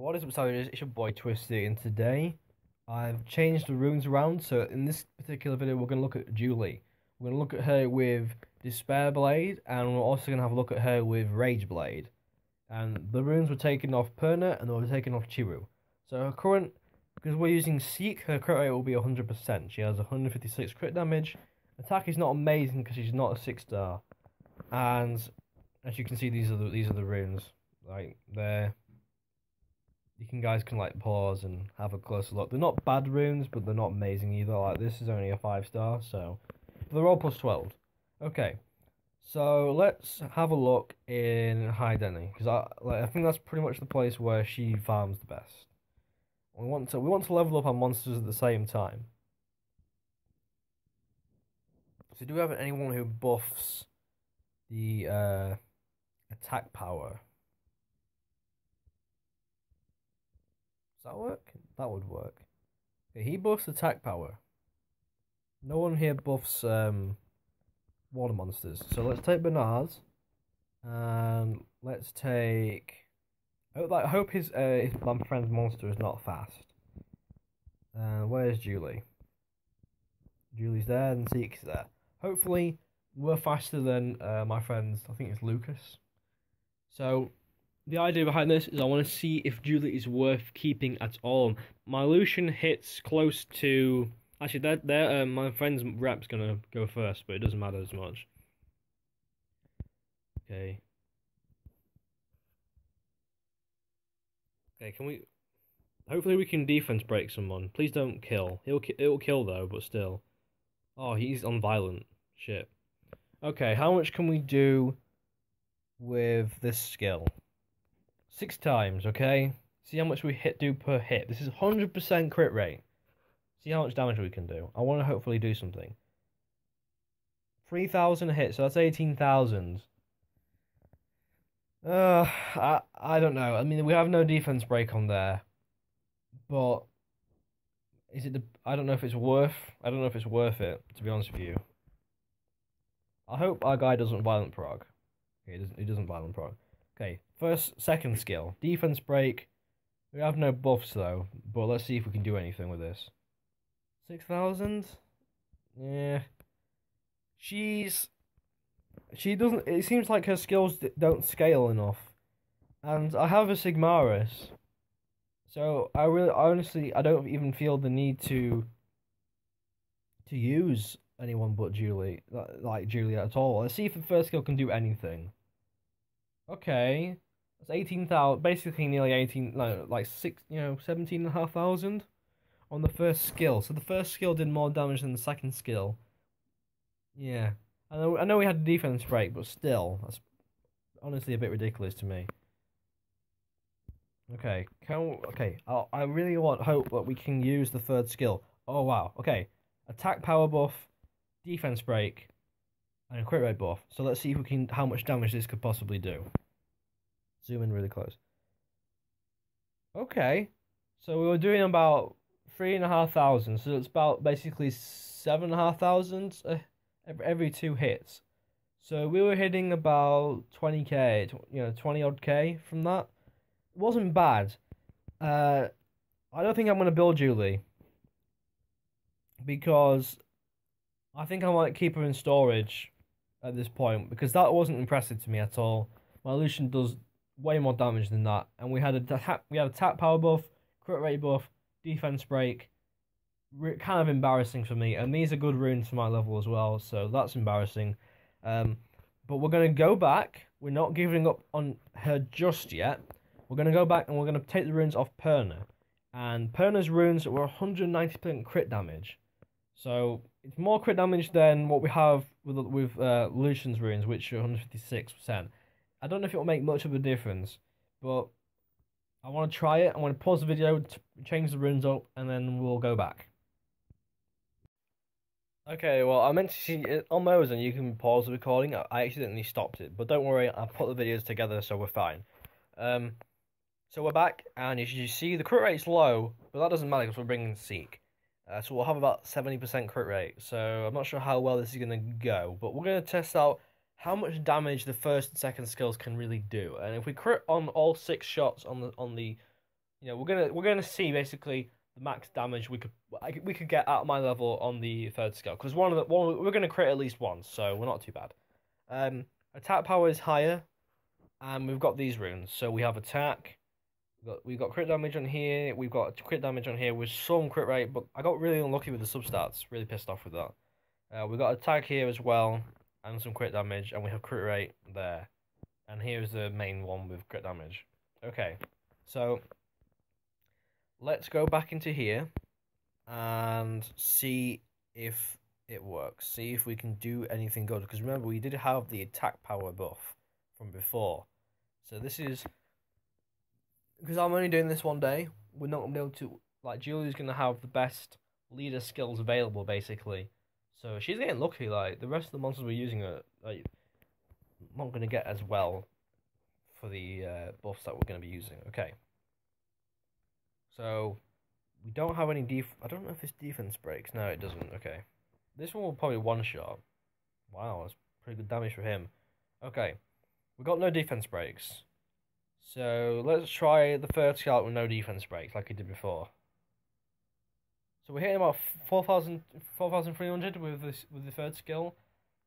What is up, Savage? It's your boy Twisty, and today I've changed the runes around. So in this particular video, we're going to look at Julie. We're going to look at her with Despair Blade, and we're also going to have a look at her with Rage Blade. And the runes were taken off Perna, and they were taken off Chiru. So her current, because we're using Seek, her crit rate will be 100%. She has 156 crit damage. Attack is not amazing because she's not a 6-star. And as you can see, these are the runes. Like you guys can like pause and have a closer look. They're not bad runes, but they're not amazing either. Like this is only a 5-star, so they're all plus 12. Okay, so let's have a look in High Denny because I think that's pretty much the place where she farms the best. We want to level up our monsters at the same time. So do we have anyone who buffs the attack power? Does that work? That would work. Okay, he buffs attack power. No one here buffs water monsters. So let's take Bernard's and let's take. I hope his my friend's monster is not fast. Where's Julie? Julie's there and Zeke's there. Hopefully we're faster than my friend's. I think it's Lucas. So the idea behind this is I want to see if Julie is worth keeping at all. My Lucian hits close to. Actually, my friend's rep's gonna go first, but it doesn't matter as much. Okay. Okay, can we? Hopefully we can defense break someone. Please don't kill. It'll kill though, but still. Oh, he's on violent. Shit. Okay, how much can we do with this skill? 6 times, okay? See how much we do per hit. This is 100% crit rate. See how much damage we can do. I want to hopefully do something. 3,000 hits, so that's 18,000. I don't know. I mean, we have no defense break on there. But I don't know if it's worth it, to be honest with you. I hope our guy doesn't violent prog. Okay, he doesn't violent prog. Okay, second skill. Defense break. We have no buffs though, but let's see if we can do anything with this. 6,000? Yeah. She doesn't, it seems like her skills don't scale enough. And I have a Sigmaris. So honestly, I don't even feel the need to use anyone but Julie, like Julie at all. Let's see if the first skill can do anything. Okay, that's 18,000, basically nearly 18, no, like 17,500 on the first skill. So the first skill did more damage than the second skill. Yeah, I know we had a defense break, but still, that's honestly a bit ridiculous to me. Okay, I really hope that we can use the third skill. Oh wow, okay, attack power buff, defense break, and a crit rate buff. So let's see if we can how much damage this could possibly do. Zoom in really close. Okay, so we were doing about 3,500. So it's about basically 7,500 every 2 hits. So we were hitting about 20k, 20 odd k from that. It wasn't bad. I don't think I'm gonna build Julie because I think I might keep her in storage at this point because that wasn't impressive to me at all. My Lucian does way more damage than that, and we had attack power buff, crit rate buff, defense break. Kind of embarrassing for me, and these are good runes for my level as well, so that's embarrassing. But we're gonna go back. We're not giving up on her just yet. We're gonna go back and we're gonna take the runes off Perna, and Perna's runes were 190% crit damage. So it's more crit damage than what we have with Lucian's runes, which are 156%. I don't know if it will make much of a difference, but I want to try it. I'm going to pause the video, change the runes up, and then we'll go back. Okay, well, I meant to see on Mozen you can pause the recording. I accidentally stopped it, but don't worry, I've put the videos together, so we're fine. So we're back, and as you see, the crit rate's low, but that doesn't matter because we're bringing Seek. So we'll have about 70% crit rate, so I'm not sure how well this is going to go, but we're going to test out how much damage the first and second skills can really do. And if we crit on all 6 shots on the You know, we're gonna see basically the max damage we could get at my level on the third skill because one we're gonna crit at least once, so we're not too bad. Attack power is higher, and we've got these runes. So we have attack. We've got crit damage on here. We've got crit damage on here with some crit rate, but I got really unlucky with the substats. Really pissed off with that. We've got attack here as well, and some crit damage, and we have crit rate there. And here's the main one with crit damage. Okay, so let's go back into here and see if it works. See if we can do anything good. Because remember, we did have the attack power buff from before. So this is... Because I'm only doing this one day, we're not going to be able to... Like, Julie's going to have the best leader skills available, basically. So she's getting lucky. Like, the rest of the monsters we're using are... Like, not going to get as well for the buffs that we're going to be using. Okay. So... We don't have any I don't know if it's defense breaks. No, it doesn't. Okay. This one will probably one-shot. Wow, that's pretty good damage for him. Okay. We got no defense breaks. So, let's try the third scout with no defense breaks, like he did before. So, we're hitting about 4,300 with the third skill.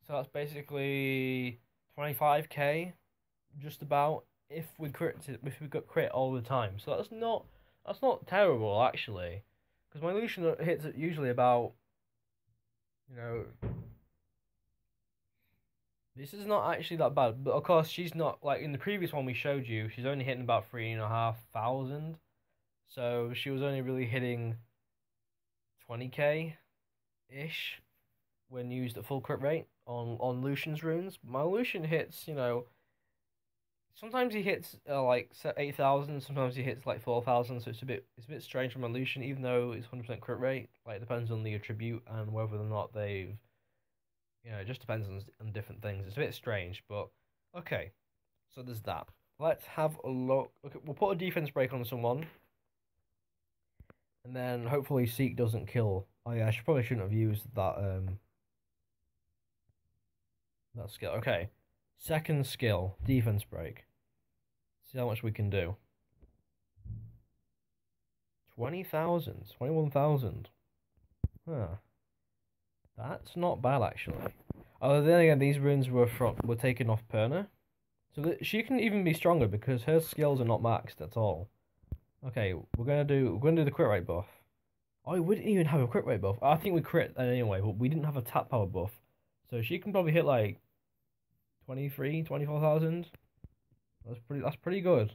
So, that's basically 25k, just about, if we got crit all the time. So, that's not terrible, actually. Because my Lucian hits it usually about, you know... This is not actually that bad. But, of course, she's not... Like, in the previous one we showed you, she's only hitting about 3,500. So, she was only really hitting 20k-ish when used at full crit rate on Lucian's runes. My Lucian hits, you know... Sometimes he hits like 8,000. Sometimes he hits like 4,000. So it's a bit strange from Lucian, even though it's 100% crit rate. Like it depends on the attribute and whether or not they've, you know, it just depends on different things. It's a bit strange, but okay. So there's that. Let's have a look. Okay, we'll put a defense break on someone, and then hopefully Seek doesn't kill. Oh yeah, I probably shouldn't have used that that skill. Okay, second skill, defense break. See how much we can do. 20,000, 21,000. Huh. That's not bad, actually. Oh, then again, these runes were taken off Perna. So she can even be stronger because her skills are not maxed at all. Okay, we're gonna do the crit rate buff. Oh, we didn't even have a crit rate buff. I think we crit anyway, but we didn't have a tap power buff. So she can probably hit like 24,000. That's pretty good.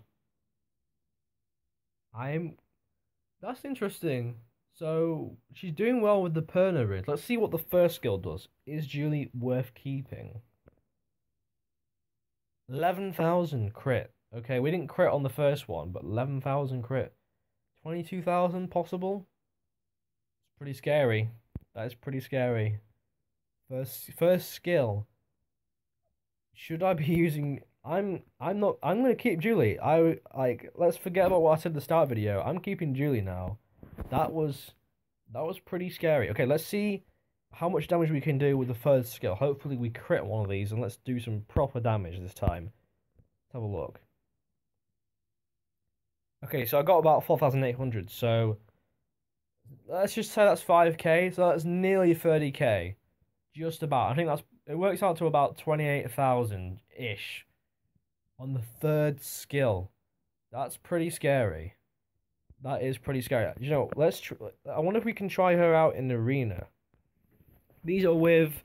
That's interesting. So she's doing well with the Perna rid. Let's see what the first skill does. Is Julie worth keeping? 11,000 crit. Okay, we didn't crit on the first one, but 11,000 crit. 22,000 possible? It's pretty scary. That is pretty scary. First skill. Should I be using... I'm gonna keep Julie. Let's forget about what I said at the start video. I'm keeping Julie now. That was pretty scary. Okay, let's see how much damage we can do with the third skill. Hopefully we crit one of these and let's do some proper damage this time. Let's have a look. Okay, so I got about 4,800, so let's just say that's 5k, so that's nearly 30k. Just about. I think it works out to about 28,000-ish on the third skill. That's pretty scary. That is pretty scary. You know, I wonder if we can try her out in the arena. These are with...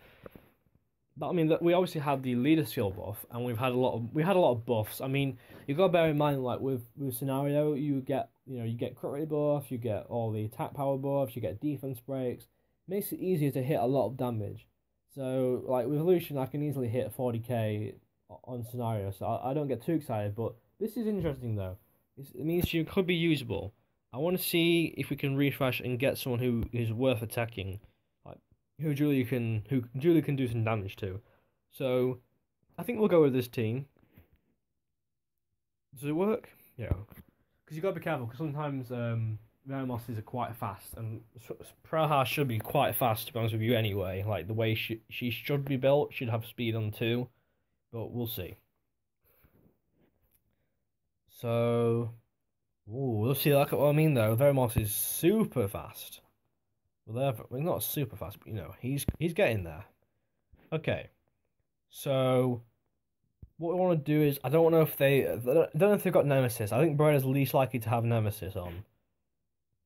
I mean, we obviously had the leader skill buff, and we had a lot of buffs. I mean, you got to bear in mind, like with scenario, you get crit rate buff, you get all the attack power buffs, you get defense breaks. Makes it easier to hit a lot of damage. So, like with Lucian, I can easily hit 40k on scenario, so I don't get too excited. But this is interesting though. It means she could be usable. I want to see if we can refresh and get someone who is worth attacking, like who Julie can do some damage to. So, I think we'll go with this team. Does it work? Yeah. Because you got to be careful, because sometimes Vermosses are quite fast, and Praha should be quite fast, to be honest with you anyway. Like, the way she should be built, should have speed on 2, but we'll see. So, ooh, see, like what I mean though. Verimoss is super fast. Well, not super fast, but you know, he's getting there. Okay, so what we want to do is I don't know if I don't know if they've got Nemesis. I think Beretta's least likely to have Nemesis on.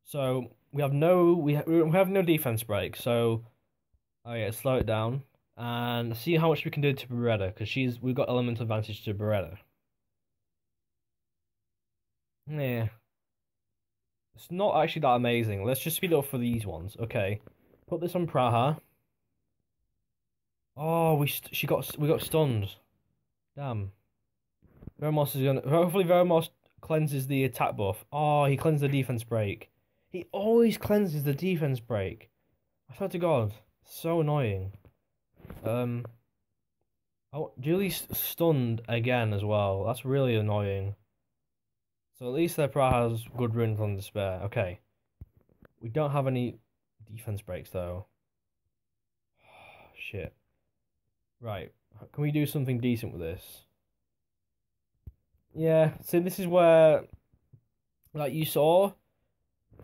So we have no defense break. So oh yeah, slow it down and see how much we can do to Beretta because we've got element advantage to Beretta. Yeah, it's not actually that amazing. Let's just speed it up for these ones. Okay, put this on Praha. Oh, we got stunned. Damn. Verimoss is gonna hopefully Verimoss cleanses the attack buff. Oh, he cleansed the defense break. He always cleanses the defense break. I swear to God, so annoying. Oh, Julie's stunned again as well. That's really annoying. So at least their Pra has good runes on Despair. Okay. We don't have any defense breaks though. Shit. Right. Can we do something decent with this? Yeah. So this is where, like you saw,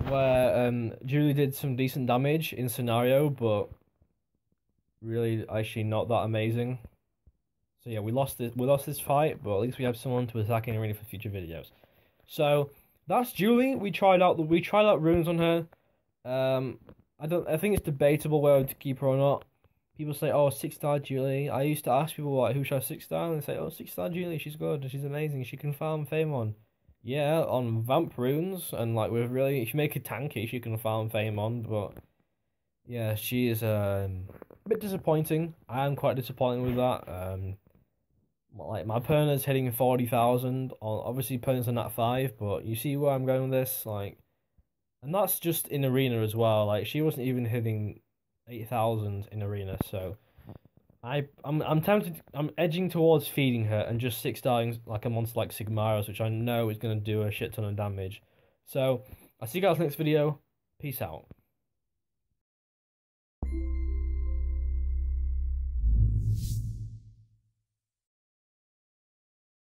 where Julie did some decent damage in scenario, but really actually not that amazing. So yeah, we lost this fight, but at least we have someone to attack in arena for future videos. So that's Julie. We tried out runes on her. I think it's debatable whether to keep her or not. People say, "Oh, 6-star Julie." I used to ask people like, "Who should I 6-star?" And they say, "Oh, 6-star Julie. She's good. She's amazing. She can farm fame on." Yeah, on vamp runes and like if you make her tanky, she can farm fame on. But yeah, she is a bit disappointing. I am quite disappointed with that. Like my Perna's hitting 40,000 on obviously Perna's a nat 5, but you see where I'm going with this, like, and that's just in arena as well. Like she wasn't even hitting 8,000 in arena, so I'm tempted. I'm edging towards feeding her and just 6-starring like a monster like Sigmaros, which I know is gonna do a shit ton of damage. So I'll see you guys next video. Peace out.